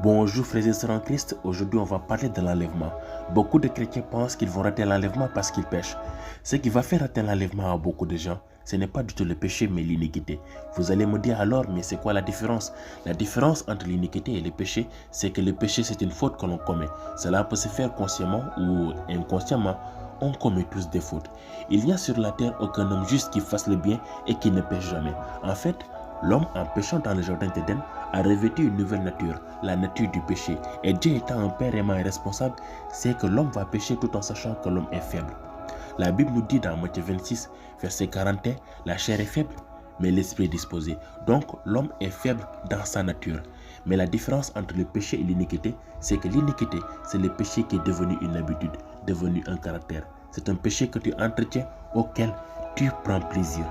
Bonjour frères et sœurs en Christ, aujourd'hui on va parler de l'enlèvement. Beaucoup de chrétiens pensent qu'ils vont rater l'enlèvement parce qu'ils pêchent. Ce qui va faire rater l'enlèvement à beaucoup de gens, ce n'est pas du tout le péché mais l'iniquité. Vous allez me dire alors, mais c'est quoi la différence? La différence entre l'iniquité et le péché, c'est que le péché c'est une faute que l'on commet. Cela peut se faire consciemment ou inconsciemment. On commet tous des fautes. Il n'y a sur la terre aucun homme juste qui fasse le bien et qui ne pêche jamais. En fait, l'homme, en péchant dans le jardin d'Éden, a revêtu une nouvelle nature, la nature du péché. Et Dieu étant un père aimant et responsable, c'est que l'homme va pécher tout en sachant que l'homme est faible. La Bible nous dit dans Matthieu 26, verset 41, la chair est faible, mais l'esprit est disposé. Donc l'homme est faible dans sa nature. Mais la différence entre le péché et l'iniquité, c'est que l'iniquité, c'est le péché qui est devenu une habitude, devenu un caractère. C'est un péché que tu entretiens, auquel tu prends plaisir.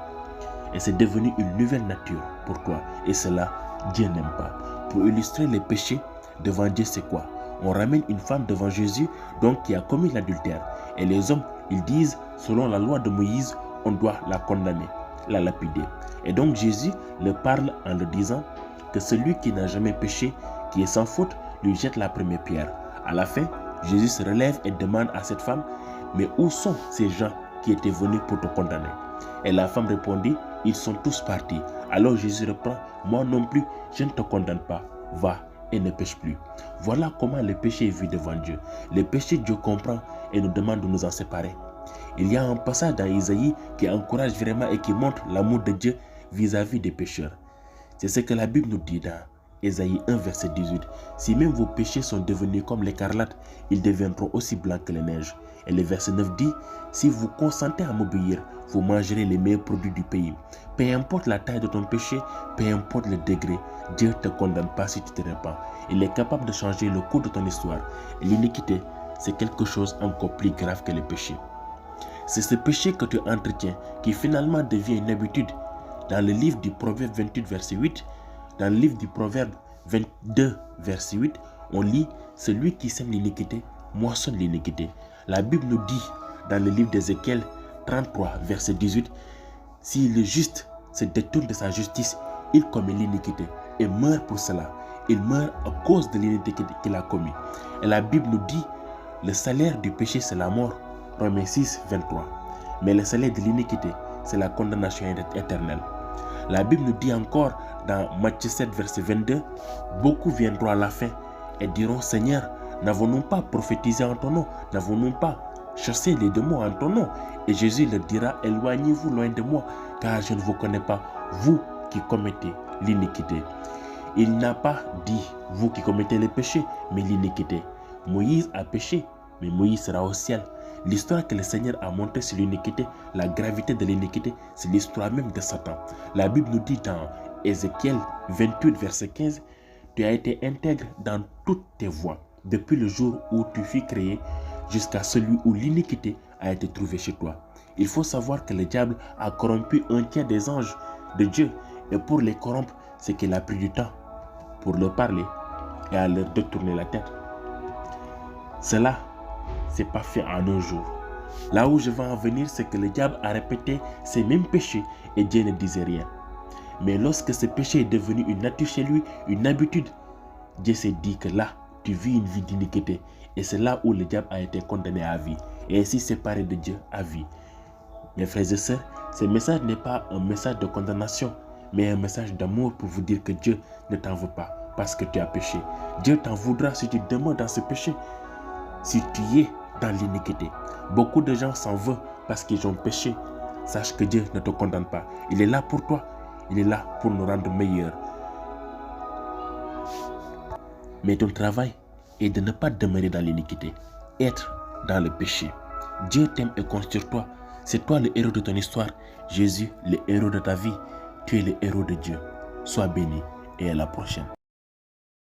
Et c'est devenu une nouvelle nature pour toi. Et cela, Dieu n'aime pas. Pour illustrer les péchés devant Dieu, c'est quoi? On ramène une femme devant Jésus, donc qui a commis l'adultère. Et les hommes, ils disent, selon la loi de Moïse, on doit la condamner, la lapider. Et donc Jésus leur parle en leur disant que celui qui n'a jamais péché, qui est sans faute, lui jette la première pierre. À la fin, Jésus se relève et demande à cette femme, mais où sont ces gens qui étaient venus pour te condamner? Et la femme répondit, ils sont tous partis. Alors Jésus reprend, moi non plus, je ne te condamne pas. Va et ne pêche plus. Voilà comment le péché est vu devant Dieu. Le péché, Dieu comprend et nous demande de nous en séparer. Il y a un passage dans Isaïe qui encourage vraiment et qui montre l'amour de Dieu vis-à-vis des pécheurs. C'est ce que la Bible nous dit dans Isaïe 1, verset 18. Si même vos péchés sont devenus comme l'écarlate, ils deviendront aussi blancs que la neige. Et le verset 9 dit, si vous consentez à m'obéir, vous mangerez les meilleurs produits du pays. Peu importe la taille de ton péché, peu importe le degré, Dieu ne te condamne pas si tu te répands. Il est capable de changer le cours de ton histoire. Et l'iniquité, c'est quelque chose encore plus grave que le péché. C'est ce péché que tu entretiens qui finalement devient une habitude. Dans le livre du Proverbe 28, verset 8, dans le livre du Proverbe 22, verset 8, on lit « Celui qui sème l'iniquité moissonne l'iniquité ». La Bible nous dit dans le livre d'Ézéchiel 33, verset 18, « Si le juste se détourne de sa justice, il commet l'iniquité et meurt pour cela. Il meurt à cause de l'iniquité qu'il a commis. » Et la Bible nous dit « Le salaire du péché, c'est la mort ». Romains 6, 23. Mais le salaire de l'iniquité, c'est la condamnation éternelle. La Bible nous dit encore dans Matthieu 7, verset 22, « Beaucoup viendront à la fin et diront, Seigneur, n'avons-nous pas prophétisé en ton nom? N'avons-nous pas chassé les démons en ton nom? » Et Jésus leur dira, « Éloignez-vous loin de moi, car je ne vous connais pas, vous qui commettez l'iniquité. » Il n'a pas dit, vous qui commettez le péché, mais l'iniquité. Moïse a péché, mais Moïse sera au ciel. L'histoire que le Seigneur a montrée sur l'iniquité, la gravité de l'iniquité, c'est l'histoire même de Satan. La Bible nous dit dans Ézéchiel 28, verset 15, « Tu as été intègre dans toutes tes voies, depuis le jour où tu fus créé, jusqu'à celui où l'iniquité a été trouvée chez toi. » Il faut savoir que le diable a corrompu un tiers des anges de Dieu. Et pour les corrompre, c'est qu'il a pris du temps pour leur parler et à leur détourner la tête. Cela, c'est pas fait en un jour. Là où je veux en venir, c'est que le diable a répété ces mêmes péchés et Dieu ne disait rien. Mais lorsque ce péché est devenu une nature chez lui, une habitude, Dieu s'est dit que là, tu vis une vie d'iniquité. Et c'est là où le diable a été condamné à vie et ainsi séparé de Dieu à vie. Mes frères et sœurs, ce message n'est pas un message de condamnation, mais un message d'amour pour vous dire que Dieu ne t'en veut pas parce que tu as péché. Dieu t'en voudra si tu demeures dans ce péché, si tu es dans l'iniquité. Beaucoup de gens s'en veulent parce qu'ils ont péché. Sache que Dieu ne te condamne pas. Il est là pour toi. Il est là pour nous rendre meilleurs. Mais ton travail est de ne pas demeurer dans l'iniquité, être dans le péché. Dieu t'aime et compte sur toi. C'est toi le héros de ton histoire. Jésus, le héros de ta vie. Tu es le héros de Dieu. Sois béni et à la prochaine.